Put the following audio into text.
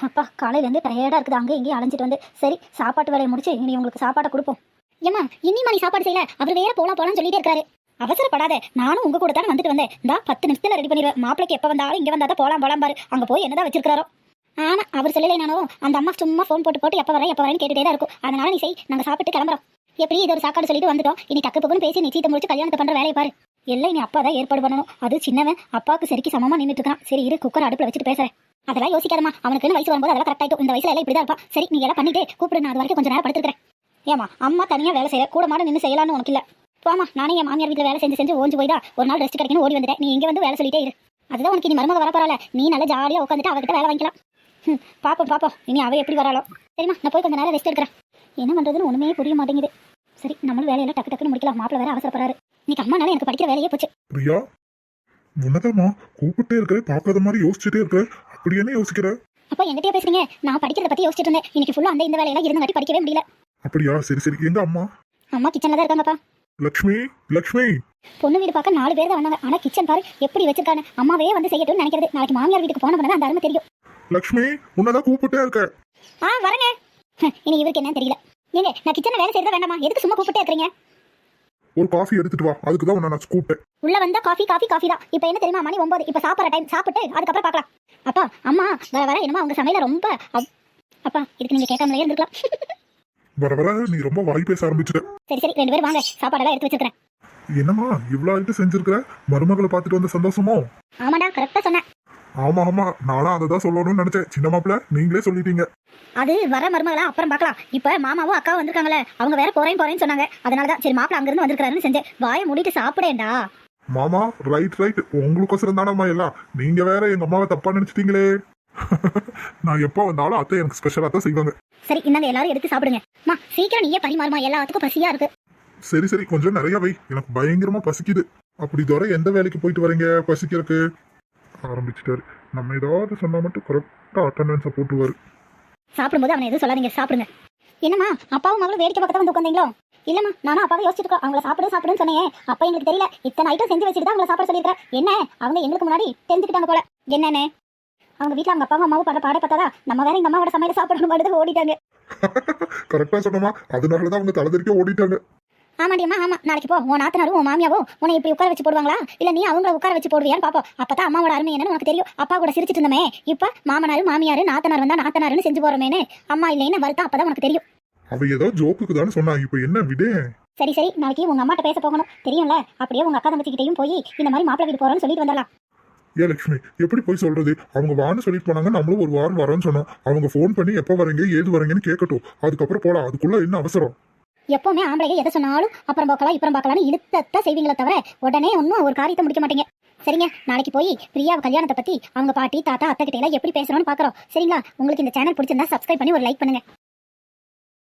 அப்பா காலையிலேருந்து டயர்டாக இருக்குது, அங்கே இங்கேயும் அலைஞ்சிட்டு வந்து. சரி சாப்பாட்டு வேலையை முடிச்சு இனி உங்களுக்கு சாப்பாடை கொடுப்போம். ஏம்மா இன்னிமா நீ சாப்பாடு செய்யல, அவர் வேற போலாம்னு சொல்லிட்டே இருக்காரு. அவசரப்படாத, நானும் உங்க கூட தானே வந்துட்டு வந்தேன். இந்த 10 நிமிஷத்துல ரெடி பண்ணிடுவேன். மாப்பிளைக்கு எப்போ வந்தாலும் இங்கே வந்தாதான் போலாம் பாரு. அங்கே போய் என்னதான் வச்சிருக்காரோ. ஆனா அவர் சொல்லலை, நானும் அந்த அம்மா சும்மா ஃபோன் போட்டு எப்போ வரேன்னு கேட்டுட்டே தான் இருக்கும். அதனால நீ செய், நாங்கள் சாப்பிட்டு கிளம்புறோம். எப்படி இது ஒரு சாக்காடு சொல்லிட்டு வந்துட்டோம். இனி டக்கு பக்குன்னு பேசி நிச்சயத்தை முடிச்சு கல்யாணத்தை பண்ற வேலையை பாரு. எல்லாம் நீ அப்பா தான் ஏற்பாடு பண்ணணும். அது சின்னவன் அப்பாவுக்கு சரிக்கு சமமா நின்றுட்டு இருக்கான். சரி இரு, குக்கர் அடுப்புல வச்சுட்டு பேசுறேன். அதெல்லாம் யோசிக்காதமா, அவனுக்கு வயசு வரும்போது அதெல்லாம் கரெக்ட் ஆயிடும். இந்த வயசுல எல்லாம் இப்படிதான் இருப்பா. சரி நீ எல்லாம் பண்ணிட்டு கூப்பிடு, நான் அது வரைக்கும் கொஞ்சம் நேரம் படுத்துக்கிறேன். ஏமா அம்மா தனியா வேலை செய்யற, கூட மாட நின்று செய்யலாம்னு உனக்கு இல்ல. போமா, நானே என் மாமியார் வீட்டில் வேலை செஞ்சு ஓஞ்சு போய்தா ஒரு நாள் ரெஸ்ட் கிடைக்கணும் ஓடி வந்துட்டேன். நீ இங்கே வந்து வேலை சொல்லிட்டே இரு. அதுதான் உனக்கு நீ மருமக வர பரவாயில்ல. நீ நல்லா ஜாலியாக உட்காந்துட்டு அவகிட்ட வேலை வாங்கிக்கலாம். பாப்போம் இனி அவ எப்படி வராளோ. சரிம்மா, நான் போய் கொஞ்சம் நேரம் ரெஸ்ட் எடுக்கிறேன். என்ன பண்றதுன்னு ஒண்ணுமே புரிய மாட்டேங்குது. சரி நம்மளும் வேலையெல்லாம் டக்குன்னு முடிக்கலாம். மாப்பிள்ள வேற அவசரப்படுறாரு. இன்னைக்கு அம்மானால எனக்கு படிக்கிற வேலையே போச்சு. பிரியா, உன்னதாம்மா கூப்பிட்டே இருக்கிற, பார்க்காத மாதிரி யோசிச்சுட்டே இருக்க. அப்படி என்ன யோசிக்கிற? அப்பா எங்கிட்டே பேசுறீங்க? நான் படிக்கிறத பத்தி யோசிச்சுட்டு இருந்தேன். இன்னைக்கு ஃபுல்லா அந்த இந்த வேலையெல்லாம் இருந்தங்காட்டி படிக்கவே முடியல. அப்படியா? சரி எங்க அம்மா? அம்மா கிச்சன்ல தான் இருக்காங்கப்பா. லக்ஷ்மி பொண்ணு வீடு பார்க்க 4 பேர் தான் வந்தாங்க. ஆனா கிச்சன் பாரு எப்படி வச்சிருக்காங்க. அம்மாவே வந்து செய்யட்டும்னு நினைக்கிறது. நாளைக்கு மாமியார் வீட்டுக்கு போன பண்ணதான் அந்த அருமை தெரியும். லக்ஷ்மி, உன்னதான் கூப்பிட்டே இருக்க. வரங்க. இனி இவருக்கு என்ன தெரியல. ஏங்க நான் கிச்சன்ல வேலை செய்யறதா வேண்டாமா? எதுக்கு சும்மா கூப்பிட்டே இருக்கீங்க? ஒரு காஃபி எடுத்துட்டு வா, அதுக்கு தான் உன்னை நான் கூப்பிட்டேன். உள்ள வந்தா காஃபி தான். இப்போ என்ன தெரியுமா, மணி 9. இப்போ சாப்பிட்ற டைம். சாப்பிட்டு அதுக்கப்புறம் பார்க்கலாம். அப்பா அம்மா வர என்னமா அவங்க சமையல ரொம்ப அப்பா இதுக்கு நீங்க கேட்காமலே இருந்திருக்கலாம். வர நீ ரொம்ப வாய் பேச ஆரம்பிச்சுட்ட. சரி 2 பேரும் வாங்க, சாப்பாடெல்லாம் எடுத்து வச்சிருக்கேன். என்னம்மா இவ்வளவு ஆயிட்டு செஞ்சிருக்கிற? மருமகளை பார்த்துட்டு வந்த சந்தோஷமோ? ஆமாடா, கரெக்டா சொன்னேன். ஆமா நானும் அதை தான் சொல்லணும்னு நினைச்சேன். சின்ன மாப்பிள்ள நீங்களே சொல்லிட்டீங்க. அது வர மருமகளா அப்புறம் பார்க்கலாம். இப்ப மாமாவும் அக்காவும் வந்திருக்காங்களே, அவங்க வேற போறேன்னு சொன்னாங்க. அதனாலதான் சரி மாப்பிள்ள அங்க இருந்து வந்திருக்காருன்னு செஞ்சேன். வாயை மூடிட்டு சாப்பிடேன்டா. மாமா ரைட் உங்களுக்கோசரம் தானம்மா எல்லாம். நீங்க வேற எங்க அம்மாவை தப்பா நினைச்சிட்டீங்களே. நான் எப்போ வந்தாலும் அத்தை எனக்கு ஸ்பெஷலா தான் செய்வாங்க. சரி இந்தாங்க எல்லாரும் எடுத்து சாப்பிடுங்க. அம்மா சீக்கிரம் நீயே பரிமாறுமா, எல்லாத்துக்கும் பசியா இருக்கு. சரி கொஞ்சம் நிறைய வை, எனக்கு பயங்கரமா பசிக்குது. அப்படி தவிர எந்த வேலைக்கு போயிட்டு வரீங்க பசிக்கிறதுக்கு? ஆரம்பிச்சுட்டாரு. நம்ம ஏதாவது சொன்னா மட்டும் கரெக்டா அட்டெண்டன்ஸை போட்டுவாரு. சாப்பிடும்போது அவனை எதுவும் சொல்லாதீங்க, சாப்பிடுங்க. என்னம்மா அப்பாவும் மகளும் வேடிக்கை பக்கத்துல வந்து உட்காந்தீங்களோ? இல்லம்மா நானும் அப்பாவை யோசிச்சிருக்கோம். அவங்கள சாப்பிடுன்னு சொன்னேன். அப்பா எங்களுக்கு தெரியல, இத்தனை ஐட்டம் செஞ்சு வச்சுட்டு தான் அவங்கள சாப்பிட சொல்லியிருக்கேன். என்ன அவங்க எங்களுக்கு முன்னாடி தெரிஞ்சுக்கிட்டாங்க போல. என்னன்னு அவங்க வீட்டுல அவங்க அப்பாவும் அம்மாவும் படுற பாட பார்த்தாதா நம்ம வேற எங்க அம்மாவோட சமையல சாப்பிடணும் ஓடிட்டாங்க. கரெக்டா சொன்னமா, அதனாலதான் அவங்க தலைதறிக்க ஓடிட்டாங்க. ஆமாண்டியம்மா ஆமா. நாளைக்கு போ, உன் நாத்தனாரும் உன் மாமியாவும் உன்னை இப்படி உட்கார வச்சு போடுவாங்களா, இல்ல நீ அவங்கள உட்கார வச்சு போடுவியான்னு பாப்போம். அப்பதான் அம்மாவோட அருமை என்னன்னு உனக்கு தெரியும். அப்பா கூட சிரிச்சிட்டு இருந்தமே, இப்ப மாமனாரு மாமியாரு நாத்தனார் வந்தா நாத்தனாருன்னு செஞ்சு போறமேனு அம்மா இல்லைன்னு வருத்தம். அப்பதான் உனக்கு தெரியும். அவ ஏதோ ஜோக்குக்கு தானே சொன்னா, இப்ப என்ன விடு. சரி நாளைக்கு உங்க அம்மாட்ட பேச போகணும் தெரியும்ல. அப்படியே உங்க அக்கா தங்கச்சிக்கிட்டையும் போய் இந்த மாதிரி மாப்பிள்ளை வீட்டு போறோம்னு சொல்லிட்டு வந்துடலாம். ஏ லட்சுமி, எப்படி போய் சொல்றது? அவங்க வான்னு சொல்லிட்டு போனாங்க, நம்மளும் ஒரு வாரம் வரோன்னு சொன்னோம். அவங்க போன் பண்ணி எப்ப வரீங்க ஏது வரீங்கன்னு கேட்கட்டும், அதுக்கப்புறம் போலாம். அதுக்குள்ள என்ன அவசரம்? எப்பவுமே ஆம்பளைங்க எதை சொன்னாலும் அப்புறம் பார்க்கலாம்னு இழுத்தத்தான் செய்வீங்களே தவிர உடனே ஒன்னும் ஒரு காரியத்தை முடிக்க மாட்டீங்க. சரிங்க, நாளைக்கு போய் பிரியா கல்யாணத்தை பத்தி அவங்க பாட்டி தாத்தா அத்தை கிட்ட எல்லாம் எப்படி பேசுறோம்னு பாக்குறோம். சரிங்களா? உங்களுக்கு இந்த சேனல் பிடிச்சிருந்தா சப்ஸ்கிரைப் பண்ணி ஒரு லைக் பண்ணுங்க.